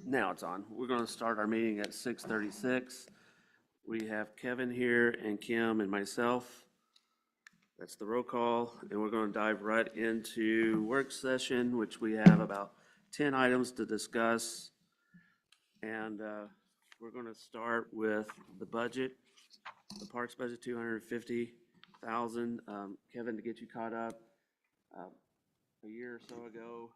Now it's on. We're going to start our meeting at 6:36. We have Kevin here and Kim and myself. That's the roll call, and we're going to dive right into work session, which we have about 10 items to discuss. And we're going to start with the budget, the parks budget, 250,000. Kevin, to get you caught up, a year or so ago,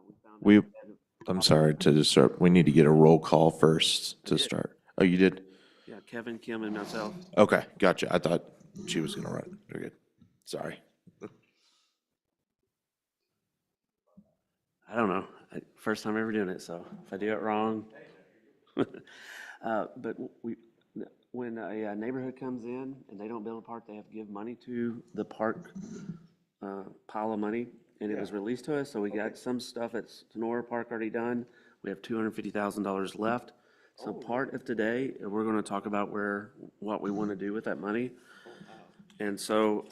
we found out. We, we had to- I'm sorry to disrupt. We need to get a roll call first to start. Oh, you did? Yeah, Kevin, Kim, and myself. Okay, gotcha. I thought she was gonna run. Very good. Sorry. I don't know. First time ever doing it, so if I do it wrong. But when a neighborhood comes in and they don't build a park, they have to give money to the park pile of money, and it was released to us, so we got some stuff at Sonora Park already done. We have $250,000 left. So part of today, we're gonna talk about what we wanna do with that money. And so,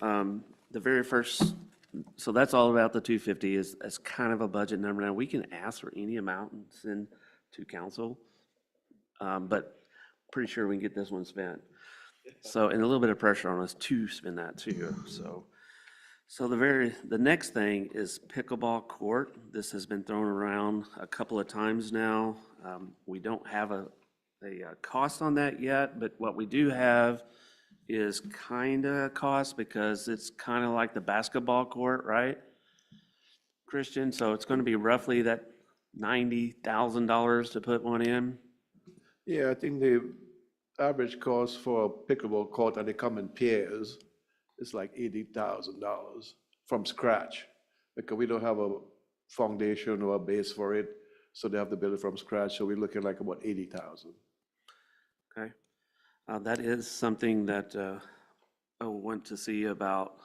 the very first, so that's all about the 250 is kind of a budget number. Now, we can ask for any amount and send to council, but pretty sure we can get this one spent. So, and a little bit of pressure on us to spend that too, so. So the next thing is pickleball court. This has been thrown around a couple of times now. We don't have a cost on that yet, but what we do have is kind of a cost because it's kind of like the basketball court, right? Christian, so it's going to be roughly that $90,000 to put one in. Yeah, I think the average cost for a pickleball court, and they come in pairs, is like $80,000 from scratch. Because we don't have a foundation or a base for it, so they have to build it from scratch. So we're looking like about 80,000. Okay. That is something that I want to see about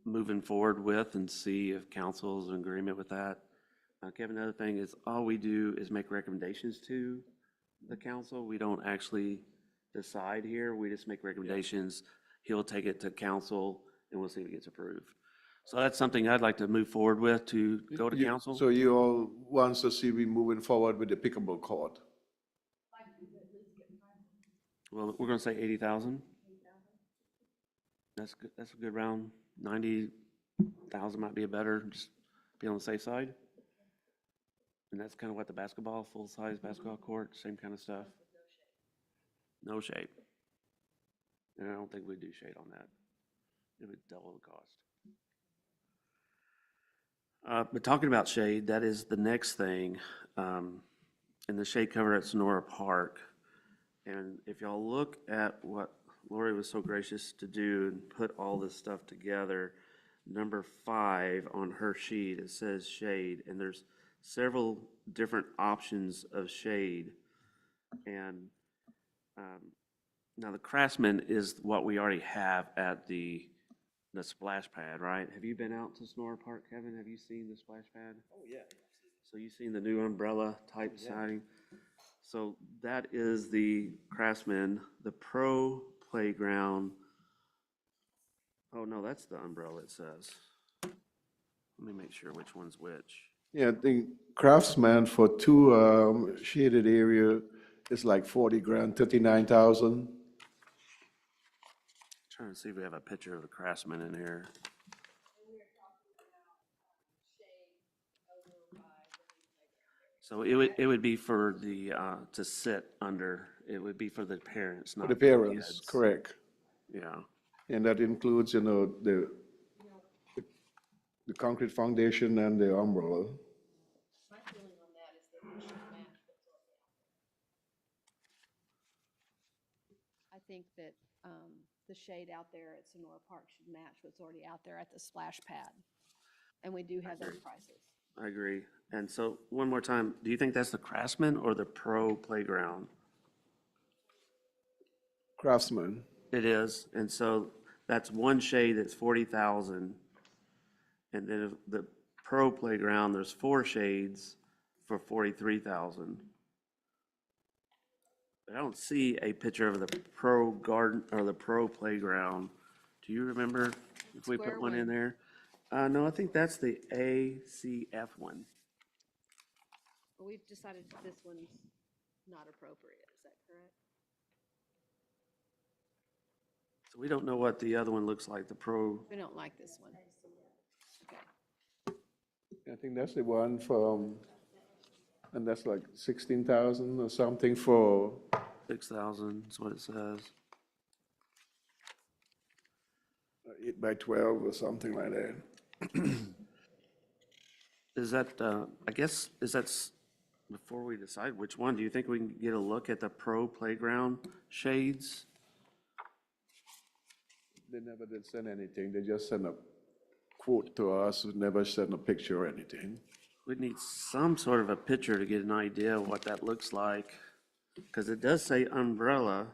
moving forward with and see if council's in agreement with that. Kevin, another thing is all we do is make recommendations to the council. We don't actually decide here. We just make recommendations. He'll take it to council and we'll see if it gets approved. So that's something I'd like to move forward with to go to council. So you all wants to see we moving forward with the pickleball court? Well, we're gonna say 80,000. That's good. That's a good round. 90,000 might be a better, just be on the safe side. And that's kind of what the basketball, full-size basketball court, same kind of stuff. No shade. And I don't think we'd do shade on that. It would double the cost. But talking about shade, that is the next thing. And the shade cover at Sonora Park. And if y'all look at what Lori was so gracious to do and put all this stuff together, number 5 on her sheet, it says shade, and there's several different options of shade. And now the Craftsman is what we already have at the splash pad, right? Have you been out to Sonora Park, Kevin? Have you seen the splash pad? Oh, yeah. So you've seen the new umbrella type siding? So that is the Craftsman, the Pro Playground. Oh, no, that's the umbrella, it says. Let me make sure which one's which. Yeah, the Craftsman for two shaded area is like 40 grand, 39,000. Trying to see if we have a picture of the Craftsman in here. So it would be for the, to sit under, it would be for the parents, For not the for parents, kids. correct. Yeah, And that includes, the concrete foundation and the umbrella. My feeling on that is that we should match what's already out there. I think that the shade out there at Sonora Park should match what's already out there at the splash pad. And we do have those prices. I agree. And so, one more time, do you think that's the Craftsman or the Pro Playground? Craftsman. It is, and so that's one shade that's 40,000. And then the Pro Playground, there's 4 shades for 43,000. But I don't see a picture of the Pro Garden or the Pro Playground. Do you remember if we put Square one in one. there? No, I think that's the ACF one. Well, we've decided this one's not appropriate, is that correct? So we don't know what the other one looks like, the Pro. We don't like this one. Okay. I think that's the one from, and that's like 16,000 or something for, 6,000 is what it says. 8x12 or something like that. Is that, I guess, before we decide which one, do you think we can get a look at the Pro Playground shades? They never did send anything. They just sent a quote to us, never sent a picture or anything. We'd need some sort of a picture to get an idea of what that looks like. Because it does say umbrella,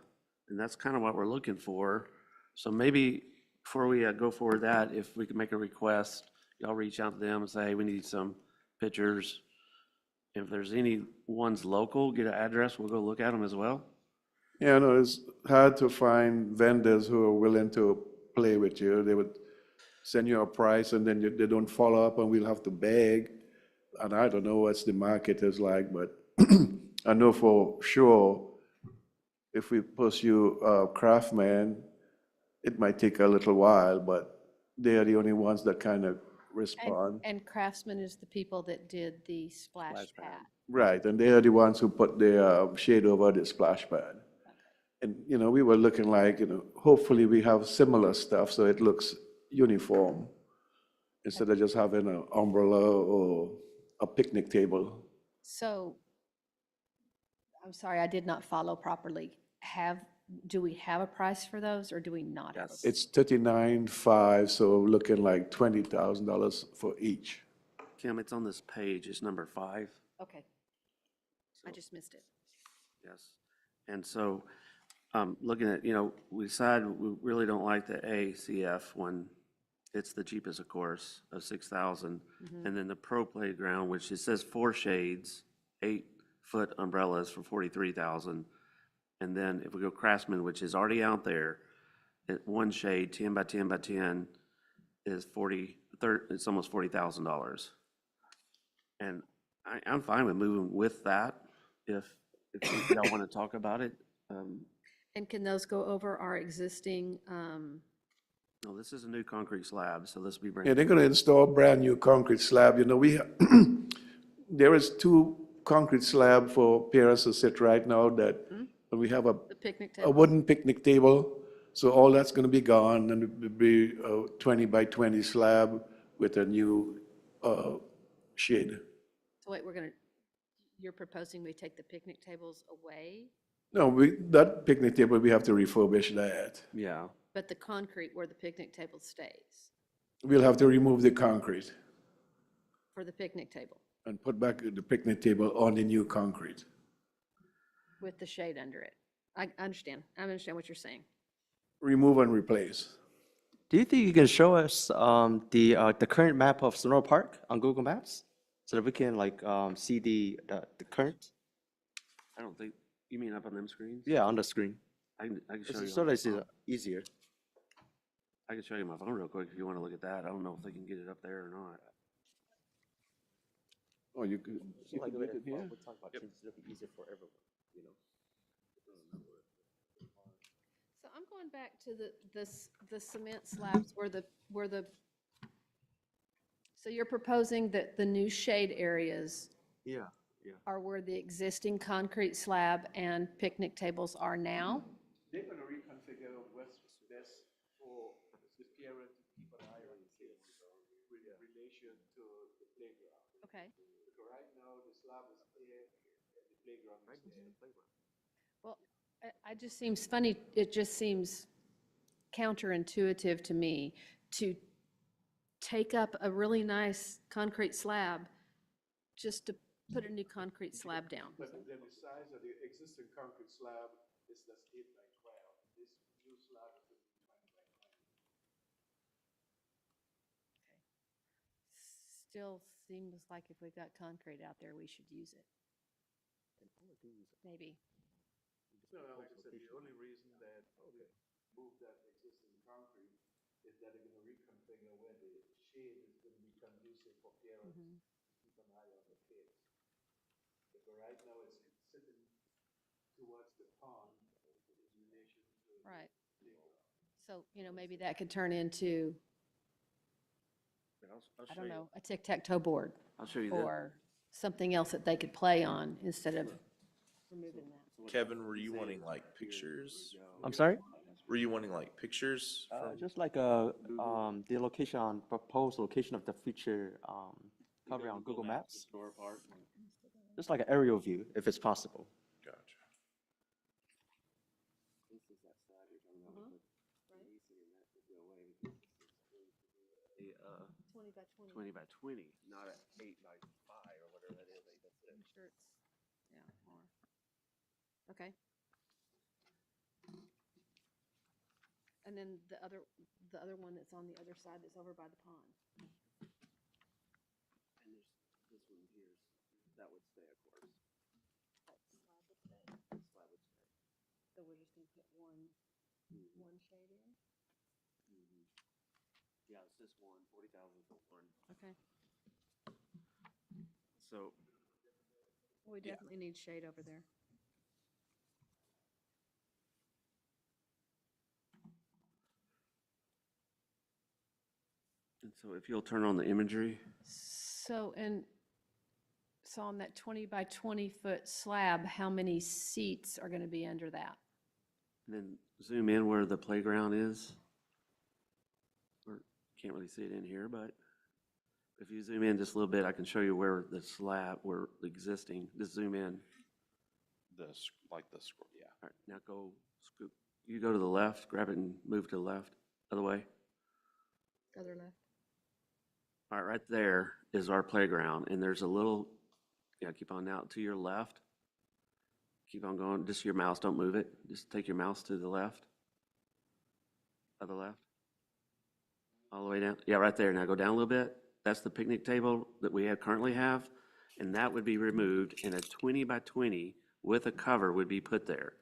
and that's kind of what we're looking for. So maybe before we go forward that, if we could make a request, y'all reach out to them and say, hey, we need some pictures. If there's any ones local, get an address, we'll go look at them as well. Yeah, no, it's hard to find vendors who are willing to play with you. They would send you a price and then they don't follow up and we'll have to beg. And I don't know what the market is like, but I know for sure if we pursue Craftsman, it might take a little while, but they are the only ones that kind of respond. And Craftsman is the people that did the splash pad. Right, and they are the ones who put the shade over the splash pad. And, you know, we were looking like, you know, hopefully we have similar stuff so it looks uniform instead of just having an umbrella or a picnic table. So, I'm sorry, I did not follow properly. Do we have a price for those, or do we not have a? Yes. It's $39,500, so looking like $20,000 for each. Kim, it's on this page, it's number 5. Okay, I just missed it. Yes. And so, looking at, you know, we decided we really don't like the ACF one. It's the cheapest, of course, of 6,000. And then the Pro Playground, which it says 4 shades, 8-foot umbrellas for 43,000. And then if we go Craftsman, which is already out there, one shade, 10 by 10 by 10, is it's almost $40,000. And I'm fine with moving with that if y'all want to talk about it. And can those go over our existing, No, this is a new concrete slab, so this will be Yeah, brand. they're gonna install a brand new concrete slab. You know, there is 2 concrete slab for parents to sit right now that, and we have the picnic a table? wooden picnic table. So all that's gonna be gone and it'll be a 20 by 20 slab with a new shade. So wait, you're proposing we take the picnic tables away, No, that picnic table, we have to refurbish that. Yeah, but the concrete where the picnic table stays We'll have to remove the concrete for the picnic table and put back the picnic table on the new concrete. with the shade under it? I understand. I understand what you're saying. Remove and replace. Do you think you can show us the current map of Sonora Park on Google Maps so that we can see the current? I don't think, you mean up on them screens? Yeah, on the screen. I can show you. So on that my it's phone. easier. I can show you my phone real quick if you want to look at that. I don't know if they can get it up there or not. Oh, you could We'll get it here? talk about changes, it'll be easier for everyone, you know? So I'm going back to the cement slabs so you're proposing that the new shade areas Yeah. are where the existing concrete slab and picnic tables are now? They're gonna reconfigure what's best for the parent to keep an eye on the kids with relation to the playground. Okay. Because right now, the slab is there, and the playground is there. Well, I just seems funny, it just seems counterintuitive to me to take up a really nice concrete slab just to put a new concrete slab down. But then the size of the existing concrete slab is just 8x12. This new slab is 20x20. Still seems like if we've got concrete out there, we should use it. Maybe. No, like I said, the only reason that they move that existing concrete is that they're gonna reconfigure where the shade is gonna be conducive for parents to keep an eye on the kids. Right now, it's sitting towards the pond, in relation to Right. So, maybe that could turn into, I'll I show don't you. know, a tic-tac-toe board I'll show you this. or something else that they could play on instead of removing that. Kevin, were you wanting like pictures? I'm sorry? Were you wanting like pictures from? Just like the location, proposed location of the future cover on Google Maps. Sonora Park. Just like an aerial view, if it's possible. Gotcha. This is that slide you're talking about. Uh-huh. with the leasing, and that could go away because this is the, 20 by 20. 20 by 20, not an 8 by 5 or whatever that is. That's it. I'm sure it's, yeah, more. Okay. And then the other one that's on the other side that's over by the pond. And there's this one here, that would stay, of course. That slab would stay. This slide would stay. So we're just gonna put one shade in? Yeah, it's just 40,000 for one. Okay. So, Well, we definitely need shade over there. and so if you'll turn on the imagery, So on that 20 by 20-foot slab, how many seats are gonna be under that? and then zoom in where the playground is. Or, can't really see it in here, but if you zoom in just a little bit, I can show you where the slab, where the existing, just zoom in. Like the scroll, yeah. All right, now go scoop, you go to the left, grab it and move to the left, other way. Other left? All right, right there is our playground, and there's a little, yeah, keep on out to your left. Keep on going, just your mouse, don't move it. Just take your mouse to the left. Other left. All the way down, yeah, right there. Now go down a little bit. That's the picnic table that we currently have, and that would be removed, and a 20 by 20 with a cover would be put there.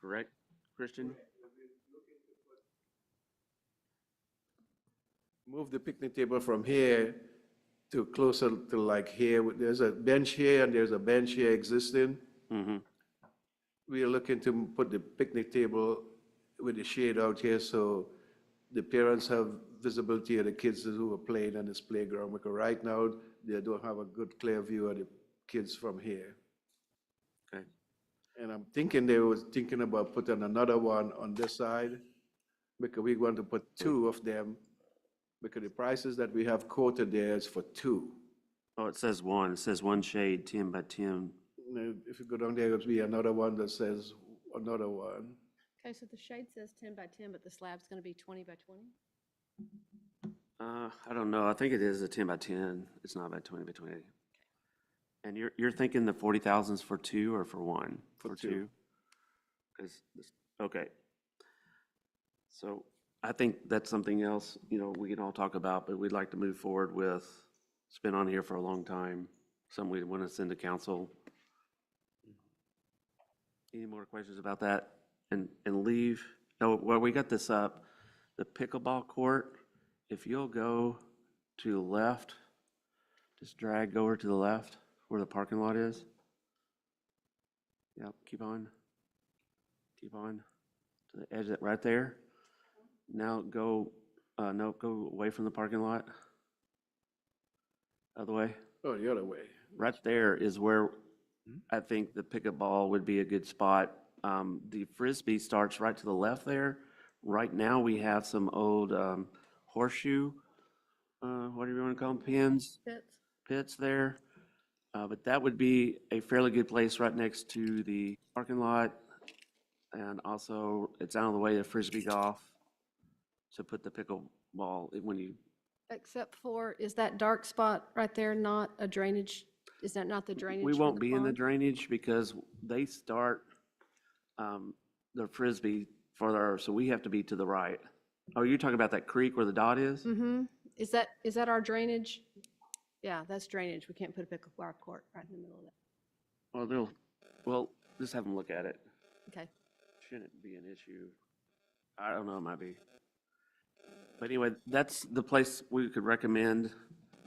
Correct, Christian? move the picnic table from here to closer to like here. There's a bench here and there's a bench here existing. Mm-hmm. We are looking to put the picnic table with the shade out here so the parents have visibility of the kids who are playing on this playground. Because right now, they don't have a good clear view of the kids from here. Okay. And I'm thinking they was thinking about putting another one on this side because we want to put two of them because the prices that we have quoted there is for two. Oh, it says one. It says one shade, 10 by 10. Now, if you go down there, it'll be another one that says another one. Okay, so the shade says 10 by 10, but the slab's gonna be 20 by 20? I don't know. I think it is a 10 by 10. It's not by 20 by 20. And you're thinking the 40,000's for two or for one? For two. Because, okay. So I think that's something else, we can all talk about, but we'd like to move forward with. It's been on here for a long time. Some we want to send to council. Any more questions about that? And leave, no, well, we got this up, the pickleball court, if you'll go to the left, just drag over to the left where the parking lot is. Yep, keep on to the edge, right there. Now go, no, go away from the parking lot. Other way. Oh, the other way. Right there is where I think the pickleball would be a good spot. The Frisbee starts right to the left there. Right now, we have some old horseshoe, what do you want to call them, pins? Pits there. But that would be a fairly good place right next to the parking lot. And also, it's out of the way of Frisbee golf. To put the pickleball, when you, Except for, is that dark spot right there not a drainage? Is that not the drainage? we for won't be in the pond? drainage because they start the Frisbee farther, so we have to be to the right. Oh, you're talking about that creek where the dot is? Mm-hmm. Is that our drainage? Yeah, that's drainage. We can't put a pickleball court right in the middle of that. Well, just have them look at it. Okay. Shouldn't be an issue. I don't know, it might be. But anyway, that's the place we could recommend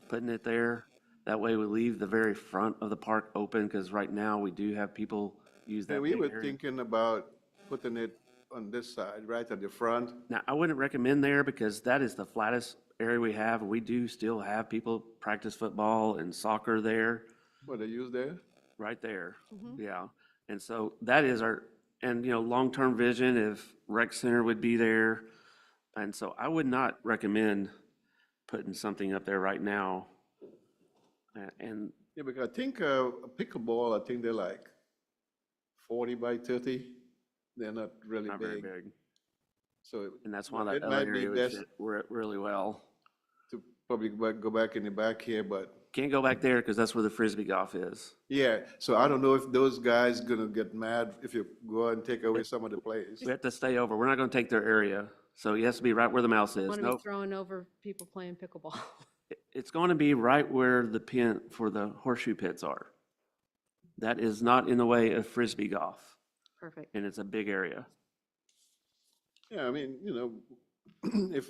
putting it there. That way we leave the very front of the park open, because right now we do have people use Yeah, that we big were area. thinking about putting it on this side, right at the front. Now, I wouldn't recommend there because that is the flattest area we have. We do still have people practice football and soccer there, What they use there? right there. Yeah. And so that is our, and long-term vision if rec center would be there. And so I would not recommend putting something up there right now. And Yeah, because I think a pickleball, I think they're like 40 by 30. They're not really not very big. big. So And that's why it that might be area would best fit really well. to probably go back in the back here, but Can't go back there because that's where the Frisbee golf is. yeah, so I don't know if those guys gonna get mad if you go and take away some of the plays. We have to stay over. We're not going to take their area. So it has to be right where the mouse is. Want to be Nope. throwing over people playing pickleball. It's going to be right where the pin for the horseshoe pits are. That is not in the way of Frisbee golf, Perfect. and it's a big area. Yeah, I mean, if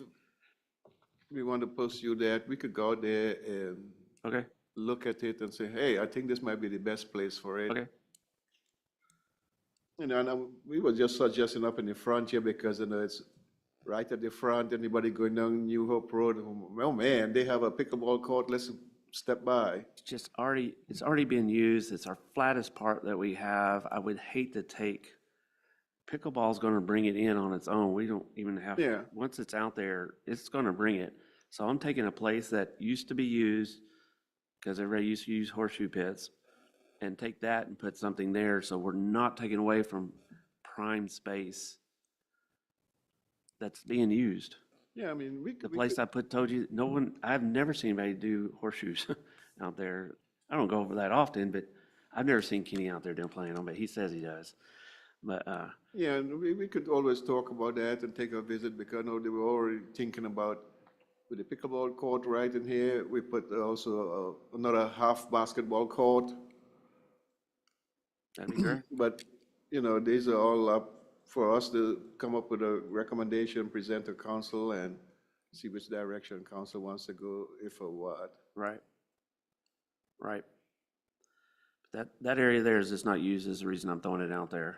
we want to pursue that, we could go out there and Okay, look at it and say, hey, I think this might be the best place for it. okay. And we were just suggesting up in the front here because, it's right at the front, anybody going down New Hope Road, oh man, they have a pickleball court, let's step by. It's already been used. It's our flattest part that we have. I would hate to take, pickleball's going to bring it in on its own. We don't even have, Yeah. once it's out there, it's going to bring it. So I'm taking a place that used to be used, because everybody used to use horseshoe pits, and take that and put something there, so we're not taking away from prime space that's being used. Yeah, I mean, The place I told you, no one, I've never seen anybody do horseshoes out there. I don't go over that often, but I've never seen Kenny out there doing playing them, but he says he does. But, yeah, and we could always talk about that and take a visit because I know they were already thinking about with the pickleball court right in here. We put also another half basketball court. that'd be great. But, these are all up for us to come up with a recommendation, present to council and see which direction council wants to go, if or what. Right. Right. That area there is just not used is the reason I'm throwing it out there.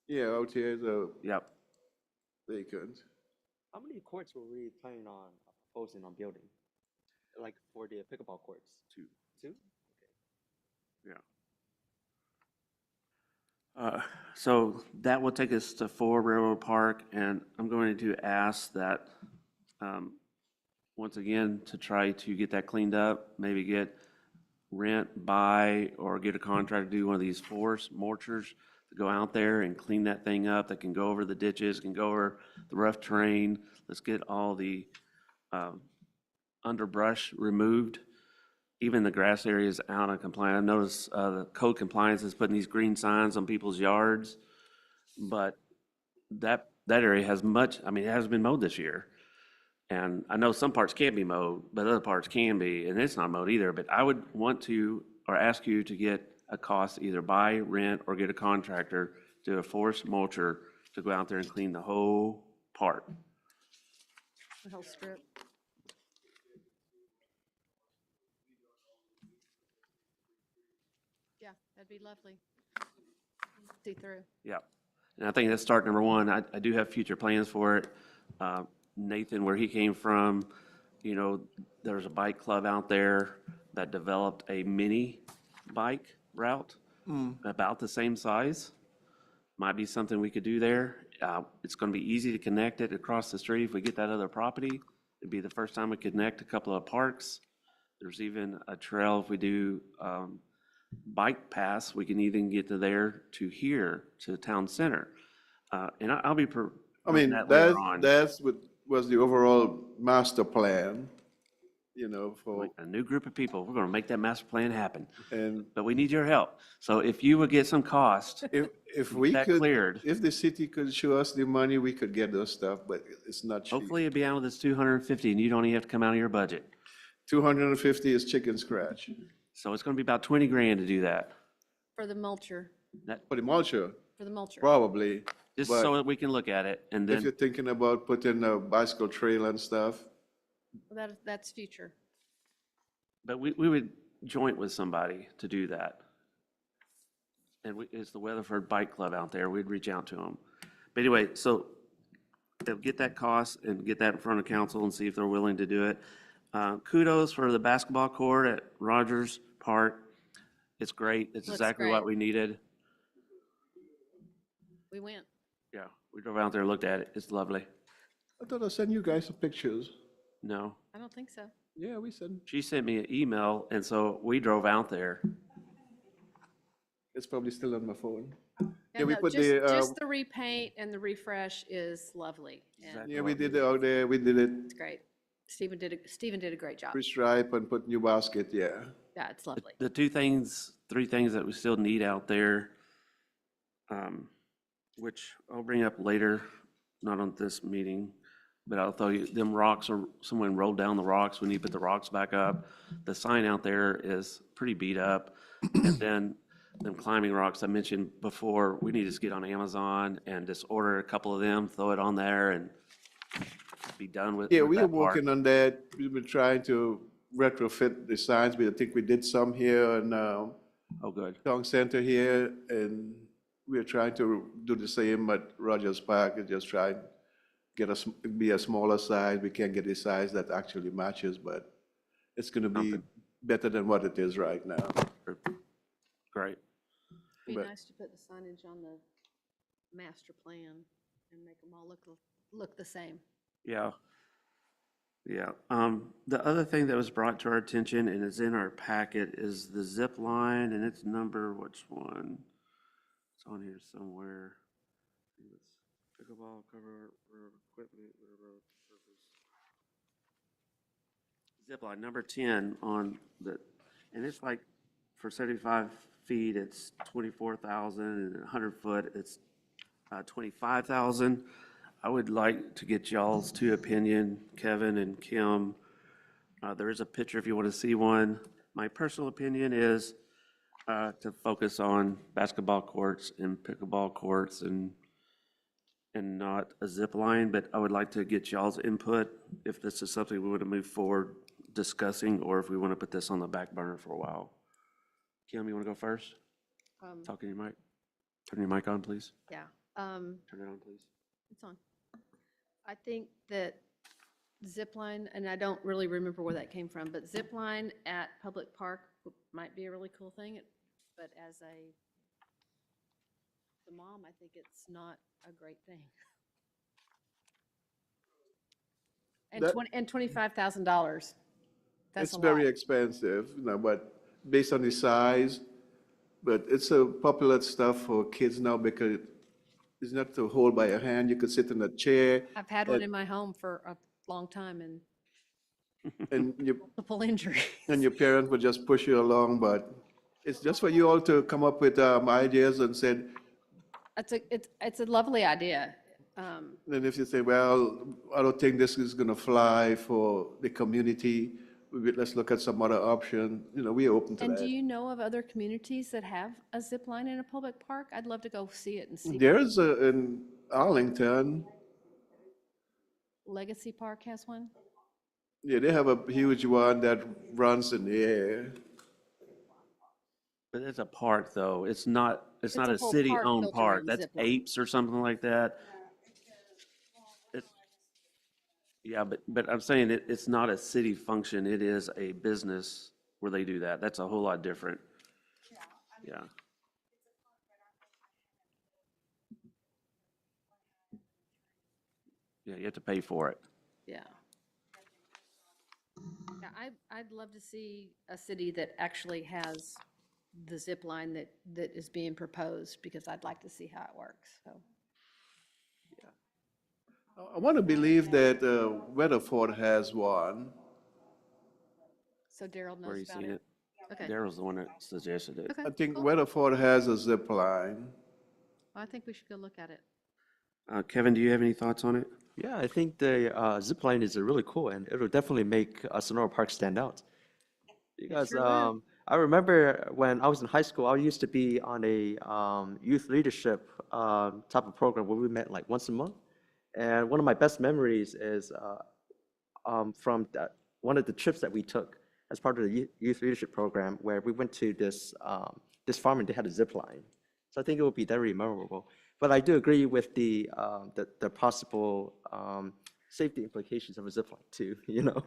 Yeah, out here is Yep. vacant. How many courts were we planning on proposing on building? Like for the pickleball courts? Two. Two? So that will take us to 4 Railroad Park, and I'm going to ask that, once again, to try to get that cleaned up, maybe get rent, buy, or get a contractor to do one of these forest mulchers to go out there and clean that thing up, that can go over the ditches, can go over the rough terrain. Let's get all the underbrush removed. Even the grass area is out of compliance. I noticed the code compliance is putting these green signs on people's yards, but that area has it hasn't been mowed this year. And I know some parts can't be mowed, but other parts can be, and it's not mowed either. But I would want to, or ask you to get a cost, either buy, rent, or get a contractor to do a forest mulcher to go out there and clean the whole park. The whole strip. Yeah, that'd be lovely. See through. Yep. And I think that's start number one. I do have future plans for it. Nathan, where he came from, there's a bike club out there that developed a mini bike route about the same size. Might be something we could do there. It's going to be easy to connect it across the street if we get that other property. It'd be the first time we connect a couple of parks. There's even a trail if we do bike pass, we can even get to there to here, to town center. And I'll be. I mean, that later on. that's what was the overall master plan, for, A new group of people, we're gonna make that master plan happen, and but we need your help. So if you would get some cost, if we that could, cleared. if the city could show us the money, we could get those stuff, but it's not cheap. hopefully it'd be out of this 250 and you don't even have to come out of your budget. 250 is chicken scratch. So it's gonna be about 20 grand to do that. For the mulcher, For the mulcher, for the mulcher. probably. Just But so that we can look at it and if then, you're thinking about putting a bicycle trail and stuff, That's future. but we would, joint with somebody to do that. And it's the Weatherford Bike Club out there. We'd reach out to them. But anyway, so they'll get that cost and get that in front of council and see if they're willing to do it. Kudos for the basketball court at Rogers Park. It's great. It's Looks exactly what great. we needed. We went. Yeah, we drove out there and looked at it. It's lovely. I thought I sent you guys some pictures. No, I don't think so. Yeah, we sent, she sent me an email, and so we drove out there. it's probably still on my phone. Yeah, Yeah, we no, put just the repaint and the refresh is lovely. And Exactly. Yeah, we did it out there, we did it, it's great. Stephen did a great job. pre-stripe and put new basket, yeah. Yeah, it's lovely. The three things that we still need out there, which I'll bring up later, not on this meeting, but I'll tell you, them rocks are, someone rolled down the rocks, we need to put the rocks back up. The sign out there is pretty beat up. And then them climbing rocks I mentioned before, we need to just get on Amazon and just order a couple of them, throw it on there and be done with. Yeah, with we are that part. working on that. We've been trying to retrofit the signs. I think we did some here in Oh, good. Town Center here, and we are trying to do the same at Rogers Park, and just try and get be a smaller size. We can't get a size that actually matches, but it's gonna be better than what it is right now. Great. Be but- nice to put the signage on the master plan and make them all look the same. Yeah. Yeah. The other thing that was brought to our attention and is in our packet is the zip line, and its number, which one? It's on here somewhere. I think it's pickleball cover, equipment, purpose. Zip line, number 10 on the, and it's like, for 75 feet, it's 24,000, and 100 foot, it's 25,000. I would like to get y'all's two opinion, Kevin and Kim. There is a picture if you want to see one. My personal opinion is to focus on basketball courts and pickleball courts and not a zip line, but I would like to get y'all's input if this is something we want to move forward discussing, or if we want to put this on the back burner for a while. Kim, you want to go first? Talk in your mic. Turn your mic on, please. Yeah, Turn it on, please. it's on. I think that zip line, and I don't really remember where that came from, but zip line at Public Park might be a really cool thing, but as the mom, I think it's not a great thing. And That- $25,000. That's It's a very lot. expensive, but based on the size, but it's a popular stuff for kids now because it's not to hold by a hand. You could sit in a chair I've had one in my home for a long time and and multiple injuries. your parent would just push you along, but it's just for you all to come up with ideas and said, It's a lovely idea. then if you say, well, I don't think this is gonna fly for the community, let's look at some other option, we're open to And do that. you know of other communities that have a zip line in a public park? I'd love to go see it and see. There's in Arlington, Legacy Park has one? yeah, they have a huge one that runs in the air. But it's a park, though. It's not a a whole city-owned park built park. around That's zip line. Apes or something like that. Yeah, but I'm saying it's not a city function. It is a business where they do that. That's a whole lot different. Yeah. Yeah, you have to pay for it. Yeah. Yeah, I'd love to see a city that actually has the zip line that is being proposed, because I'd like to see how it works, so. I want to believe that Weatherford has one. So Daryl Where you knows about seen it? it? Okay, Daryl's the one that suggested it. okay. I think cool. Weatherford has a zip line. I think we should go look at it. Kevin, do you have any thoughts on it? Yeah, I think the zip line is really cool, and it'll definitely make Sonora Park stand out. Because sure will. I remember when I was in high school, I used to be on a youth leadership type of program where we met like once a month. And one of my best memories is from one of the trips that we took as part of the youth leadership program where we went to this farm and they had a zip line. So I think it would be very memorable. But I do agree with the possible safety implications of a zip line too, you know?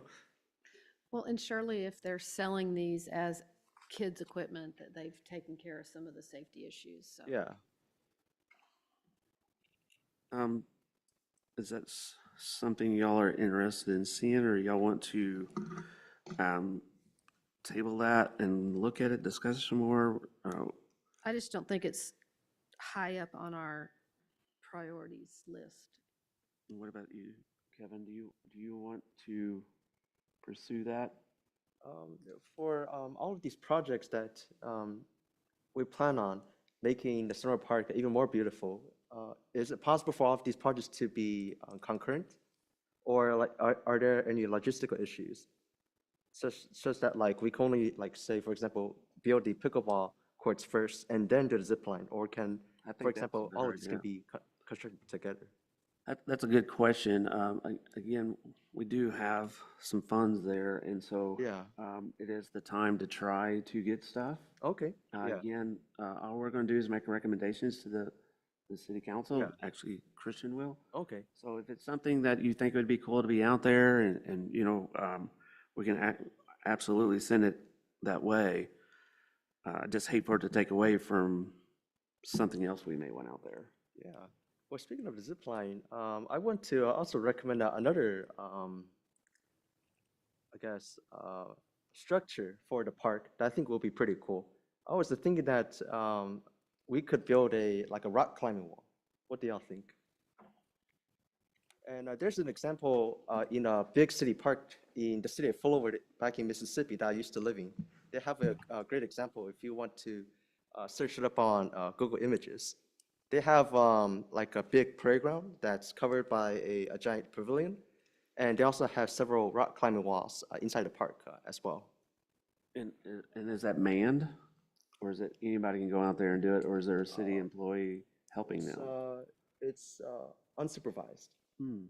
Well, and surely if they're selling these as kids' equipment, that they've taken care of some of the safety issues, so. Yeah. Is that something y'all are interested in seeing, or y'all want to table that and look at it, discuss it some more? I just don't think it's high up on our priorities list. What about you, Kevin? Do you want to pursue that? For all of these projects that we plan on making the Sonora Park even more beautiful, is it possible for all of these projects to be concurrent? Or like, are there any logistical issues? Such that like we can only like say, for example, build the pickleball courts first and then do the zip line, or can, I think for that's a example, all better of this can idea. be constructed together? That's a good question. Again, we do have some funds there, and so Yeah. it is the time to try to get stuff. Okay, yeah, Again, all we're going to do is make recommendations to the city council. Yeah. Actually, Christian will. okay, So if it's something that you think would be cool to be out there and you know, we can absolutely send it that way. I just hate for it to take away from something else we may want out there. yeah. Well, speaking of the zip line, I want to also recommend another, I guess, structure for the park that I think will be pretty cool. I was thinking that we could build like a rock climbing wall. What do y'all think? And there's an example in a big city park in the city of Fullwood back in Mississippi that I used to live in. They have a great example if you want to search it up on Google Images. They have like a big playground that's covered by a giant pavilion. And they also have several rock climbing walls inside the park as well. And is that manned? Or is it anybody can go out there and do it, or is there a city employee helping them? It's unsupervised. Hmm.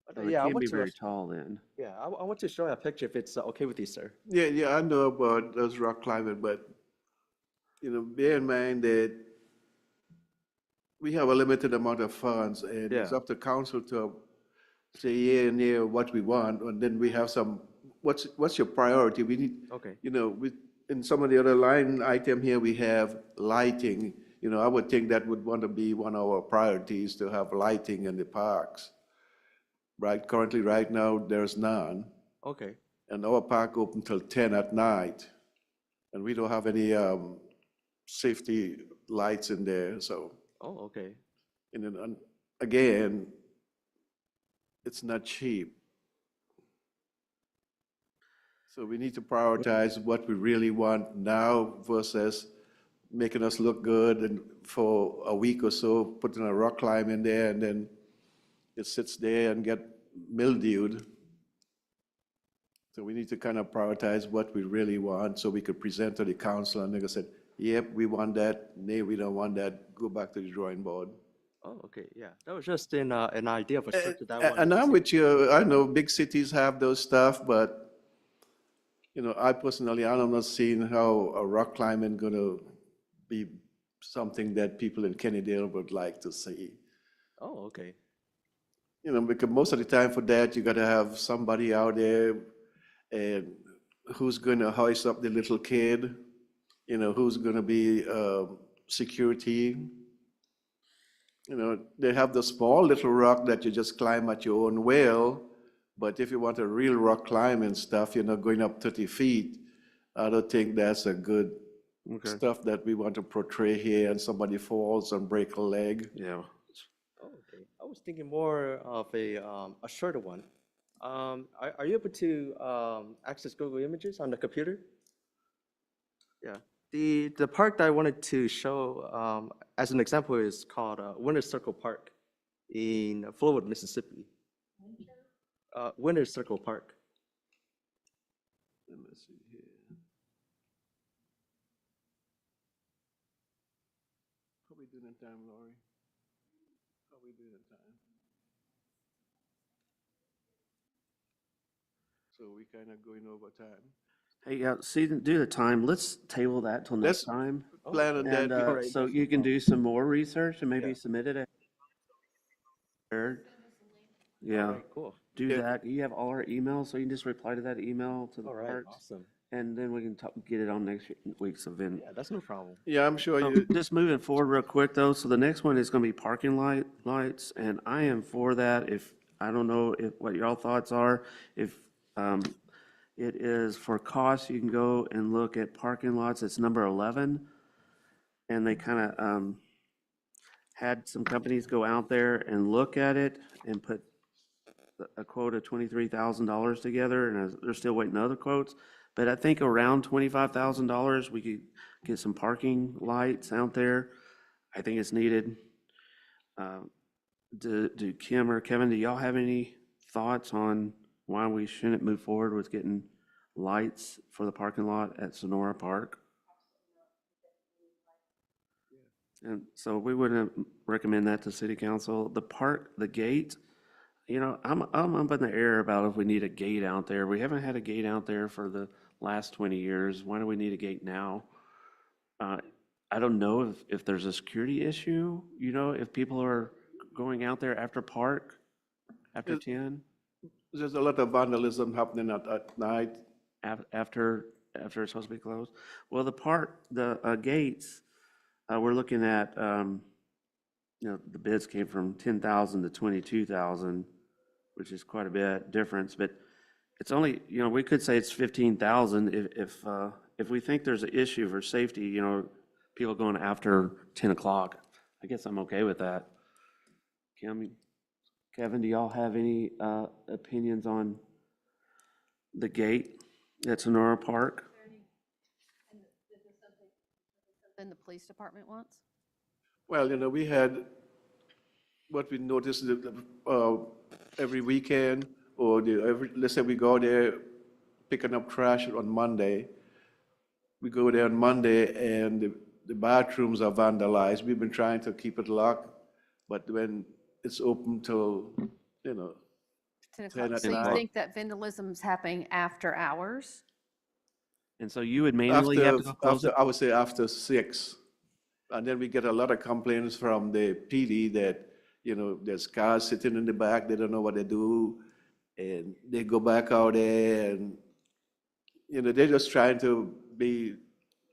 But, So it yeah, I can't want be to, very tall then. yeah, I want to show you a picture if it's okay with you, sir. Yeah, I know about those rock climbing, but, bear in mind that we have a limited amount of funds, and it's Yeah. up to council to say yeah and yeah what we want, and then we have what's your priority? We need, Okay. in some of the other line item here, we have lighting. I would think that would want to be one of our priorities, to have lighting in the parks. Right, currently, right now, there's none, Okay. and our park open till 10 at night, and we don't have any safety lights in there, so. Oh, okay. And then, again, it's not cheap. So we need to prioritize what we really want now versus making us look good and for a week or so, putting a rock climb in there, and then it sits there and get mildewed. So we need to kind of prioritize what we really want so we could present to the council, and they said, yep, we want that, nay, we don't want that, go back to the drawing board. Oh, okay. Yeah. That was just an idea of a structure that I wanted And to I'm see. with you, I know big cities have those stuff, but, I personally, I'm not seeing how a rock climbing gonna be something that people in Kennedale would like to see. Oh, okay. Because most of the time for that, you gotta have somebody out there, and who's gonna hoist up the little kid, who's gonna be security. They have the small little rock that you just climb at your own will, but if you want a real rock climbing stuff, going up 30 feet, I don't think that's a good stuff that we want to portray here, and somebody falls and break a leg. Yeah. Oh, okay. I was thinking more of a shorter one. Are you able to access Google Images on the computer? Yeah. The park that I wanted to show as an example is called Winter Circle Park in Flowood, Mississippi. Winter Circle Park. Let me see here. How we doing in time, Laurie? How we doing in time? So we kind of going over time. Hey, yeah, see, due to the time, let's table that till next Let's time. plan on that. And because- so you can do some more research and maybe Yeah. submit it. Yeah, Alright, cool. do Yeah. that. You have all our emails, so you can just reply to that email to the All right, parks. awesome. And then we can get it on next week's event. Yeah, that's no problem. Yeah, I'm sure you, Just moving forward real quick though, so the next one is gonna be parking lights, and I am for that. If, I don't know what y'all thoughts are. If, it is for cost, you can go and look at parking lots. It's number 11. And they kind of, had some companies go out there and look at it and put a quote of $23,000 together, and they're still waiting on other quotes. But I think around $25,000, we could get some parking lights out there. I think it's needed. Do Kim or Kevin, do y'all have any thoughts on why we shouldn't move forward with getting lights for the parking lot at Sonora Park? And so we wouldn't recommend that to city council. The park, the gate, I'm up in the air about if we need a gate out there. We haven't had a gate out there for the last 20 years. Why do we need a gate now? I don't know if there's a security issue, if people are going out there after park, after 10, there's a lot of vandalism happening at night. after it's supposed to be closed. Well, the gates, we're looking at, the bids came from 10,000 to 22,000, which is quite a bit difference, but it's only, we could say it's 15,000 if we think there's an issue for safety, people going after 10 o'clock. I guess I'm okay with that. Kim, Kevin, do y'all have any opinions on the gate at Sonora Park? Then the police department wants? Well, we had, what we noticed every weekend, or let's say we go there picking up trash on Monday. We go there on Monday and the bathrooms are vandalized. We've been trying to keep it locked, but when it's open till, 10 10 o'clock. at So you night. think that vandalism's happening after hours? And so you would manually have to go close it? I would say after 6. And then we get a lot of complaints from the PD that, there's cars sitting in the back, they don't know what they do. And they go back out there and, they're just trying to be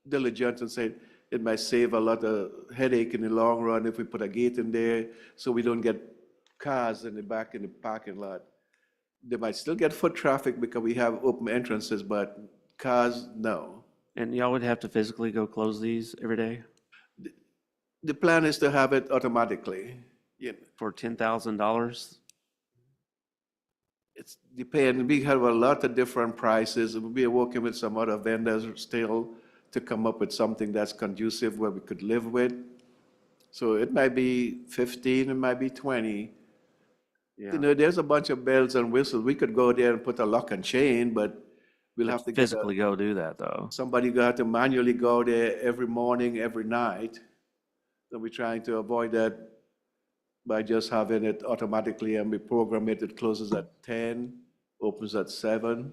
diligent and say it might save a lot of headache in the long run if we put a gate in there so we don't get cars in the back in the parking lot. They might still get foot traffic because we have open entrances, but cars, no. And y'all would have to physically go close these every day The plan is to have it automatically. for $10,000? It's depend. We have a lot of different prices. We are working with some other vendors still to come up with something that's conducive where we could live with. So it might be 15, it might be 20. Yeah. There's a bunch of bells and whistles. We could go there and put a lock and chain, but we'll have to get Physically go do that though. somebody got to manually go there every morning, every night. So we're trying to avoid that by just having it automatically, and we program it. It closes at 10, opens at 7.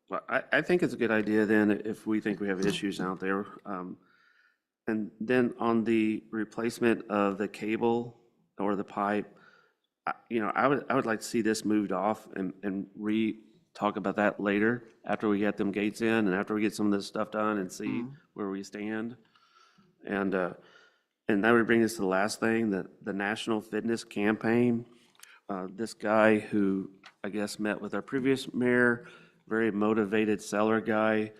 Well, I think it's a good idea then if we think we have issues out there. And then on the replacement of the cable or the pipe, I would like to see this moved off and talk about that later after we get them gates in and after we get some of this stuff done and see where we stand. And that would bring us to the last thing, the National Fitness Campaign. This guy who I guess met with our previous mayor, very motivated seller guy.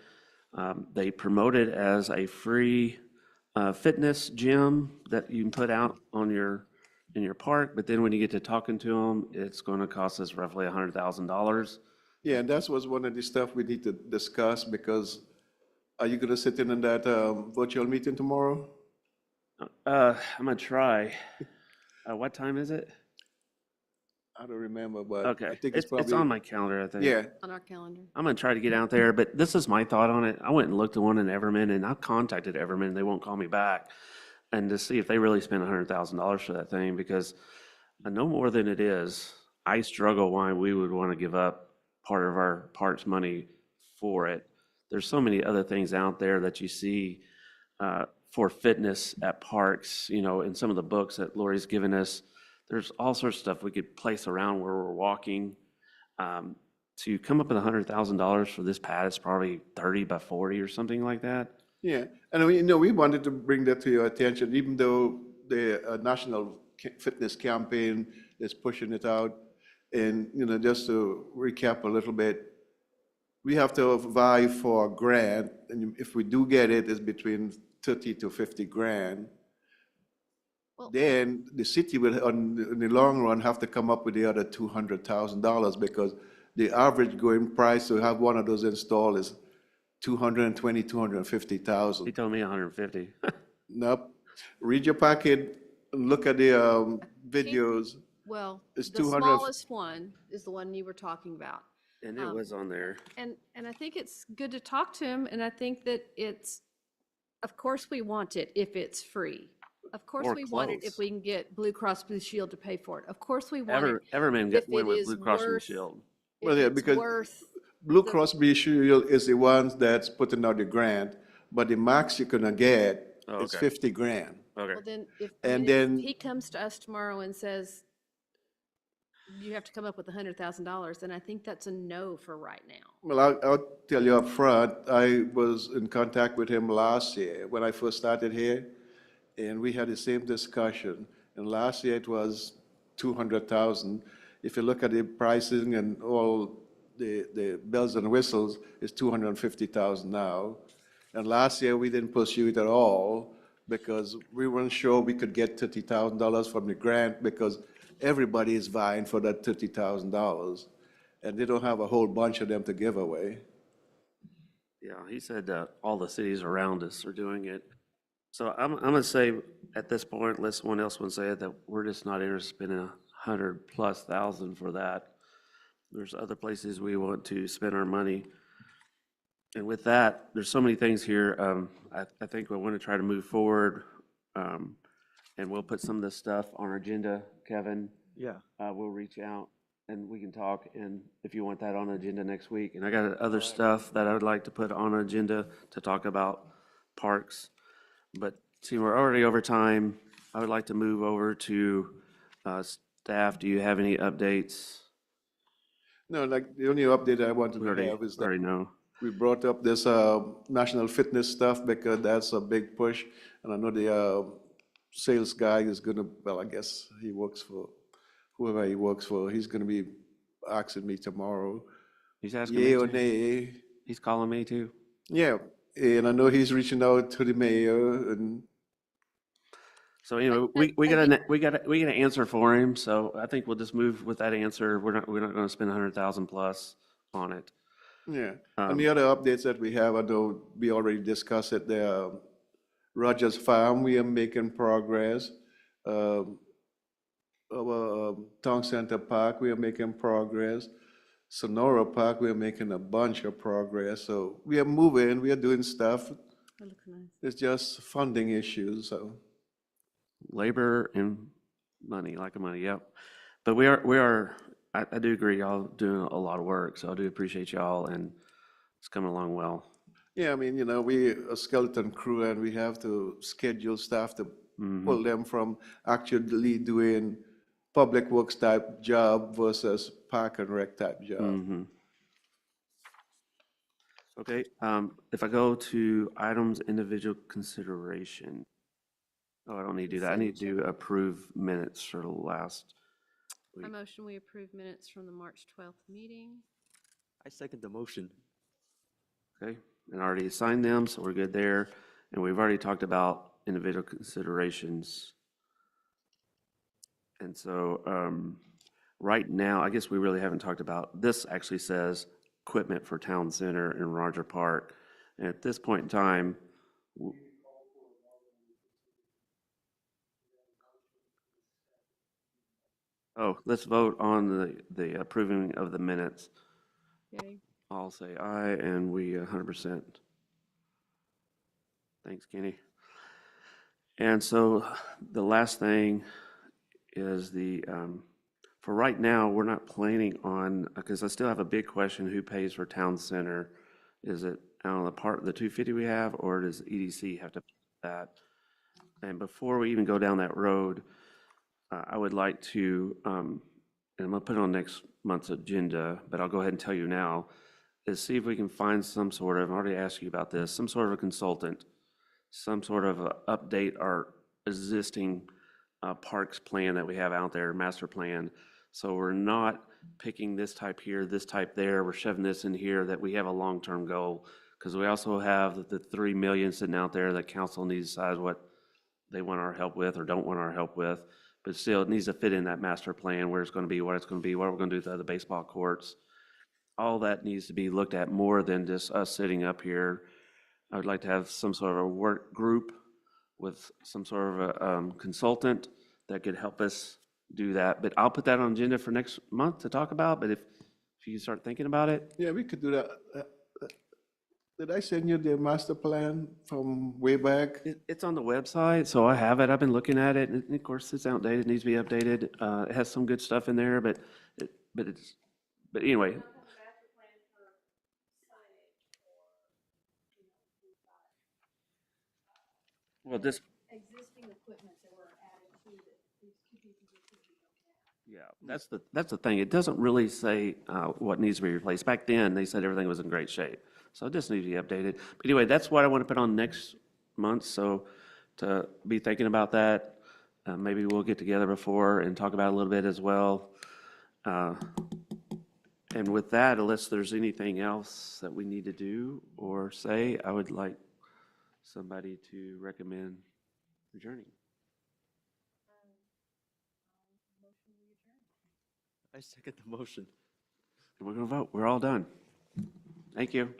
They promote it as a free fitness gym that you can put out in your park, but then when you get to talking to them, it's going to cost us roughly $100,000. Yeah, and that was one of the stuff we need to discuss, because are you going to sit in that virtual meeting tomorrow? I'm gonna try. What time is it? I don't remember, but Okay, I think it's probably. on my calendar, I think. Yeah, On our calendar. I'm gonna try to get out there, but this is my thought on it. I went and looked at one in Everman, and I contacted Everman, and they won't call me back. And to see if they really spent $100,000 for that thing, because I know more than it is. I struggle why we would want to give up part of our parks money for it. there's so many other things out there that you see for fitness at parks, you know, in some of the books that Lori's given us. There's all sorts of stuff we could place around where we're walking. To come up with $100,000 for this pad, it's probably 30 by 40 or something like that. Yeah, and we, you know, we wanted to bring that to your attention, even though the National Fitness Campaign is pushing it out. And, you know, just to recap a little bit, we have to vie for a grant, and if we do get it, it's between 30 to 50 grand. Well- Then the city will, in the long run, have to come up with the other $200,000 because the average going price to have one of those installed is 220, 250,000. He told me 150. Nope. Read your packet, and look at the videos. Well, It's the 200 smallest one is the one you were talking about. And it was on there. And I think it's good to talk to him, and I think that it's, of course, we want it if it's free. Of course, Or we want it if close. we can get Blue Cross Blue Shield to pay for it. Of course, we want it Everman if went it with is Blue Cross Blue worth- Shield. Well, if yeah, it's because worth, Blue Cross Blue Shield is the ones that's putting out the grant, but the max you're gonna get Oh, is okay. 50 grand. Okay. well, then, if, And I mean, then- if he comes to us tomorrow and says, you have to come up with $100,000, then I think that's a no for right now. Well, I'll tell you up front, I was in contact with him last year when I first started here, and we had the same discussion. And last year it was 200,000. If you look at the pricing and all the bells and whistles, it's 250,000 now. And last year we didn't pursue it at all because we weren't sure we could get $30,000 from the grant because everybody is vying for that $30,000. And they don't have a whole bunch of them to give away. Yeah, he said all the cities around us are doing it. So I'm gonna say at this point, unless someone else wants to say it, that we're just not interested in 100,000+ for that. There's other places we want to spend our money. And with that, there's so many things here. I think we want to try to move forward. And we'll put some of this stuff on our agenda, Kevin. Yeah. We'll reach out and we can talk, and if you want that on the agenda next week. And I got other stuff that I would like to put on our agenda to talk about parks. But see, we're already over time. I would like to move over to staff. Do you have any updates? No, like, the only update I wanted We to already, have is that already know. we brought up this national fitness stuff because that's a big push. And I know the sales guy is gonna, well, I guess he works for, whoever he works for, he's gonna be asking me tomorrow, He's asking me yay or too. nay. He's calling me too. Yeah, and I know he's reaching out to the mayor and, So anyway, we got an answer for him, so I think we'll just move with that answer. We're not gonna spend 100,000 plus on it. yeah. And the other updates that we have, I know we already discussed it, the Rogers Farm, we are making progress. Our Town Center Park, we are making progress. Sonora Park, we are making a bunch of progress. So we are moving, we are doing stuff. That looks nice. It's just funding issues, so. Labor and money, lack of money, yep. But we are, I do agree, y'all doing a lot of work, so I do appreciate y'all, and it's coming along well. Yeah, I mean, you know, we a skeleton crew and we have to schedule staff to pull them from actually doing public works type job versus park and rec type job. Mhm. Okay, if I go to items individual consideration. Oh, I don't need to do that. I need to approve minutes for the last I week. motion we approve minutes from the March 12th meeting. I second the motion. Okay, and I already assigned them, so we're good there. And we've already talked about individual considerations. And so, right now, I guess we really haven't talked about, this actually says equipment for Town Center and Roger Park. And at this point in time, oh, let's vote on the approving of the minutes. Okay. I'll say aye, and we 100%. Thanks, Kenny. And so the last thing is for right now, we're not planning on, because I still have a big question, who pays for Town Center Is it out on the part, the 250 we have, or does EDC have to pay that? And before we even go down that road, I would like to, and I'm gonna put it on next month's agenda, but I'll go ahead and tell you now, is see if we can find some sort of, I already asked you about this, some sort of a consultant, some sort of a update our existing parks plan that we have out there, master plan. So we're not picking this type here, this type there, we're shoving this in here, that we have a long-term goal. Because we also have the 3 million sitting out there that council needs to decide what they want our help with or don't want our help with. But still, it needs to fit in that master plan, where it's going to be, what it's going to be, what we're going to do with the baseball courts. All that needs to be looked at more than just us sitting up here. I would like to have some sort of a work group with some sort of a consultant that could help us do that. But I'll put that on agenda for next month to talk about, but if you start thinking about it, Yeah, we could do that. Did I send you the master plan from way back? it's on the website, so I have it. I've been looking at it, and of course, it's outdated, needs to be updated. It has some good stuff in there, but anyway. Well, this, Existing equipment that were added to these two pieces of equipment we don't have. yeah, that's the thing. It doesn't really say what needs to be replaced. Back then, they said everything was in great shape. So it just needs to be updated. But anyway, that's what I want to put on next month, so to be thinking about that. Maybe we'll get together before and talk about it a little bit as well. And with that, unless there's anything else that we need to do or say, I would like somebody to recommend adjourning. I second the motion. And we're going to vote. We're all done. Thank you.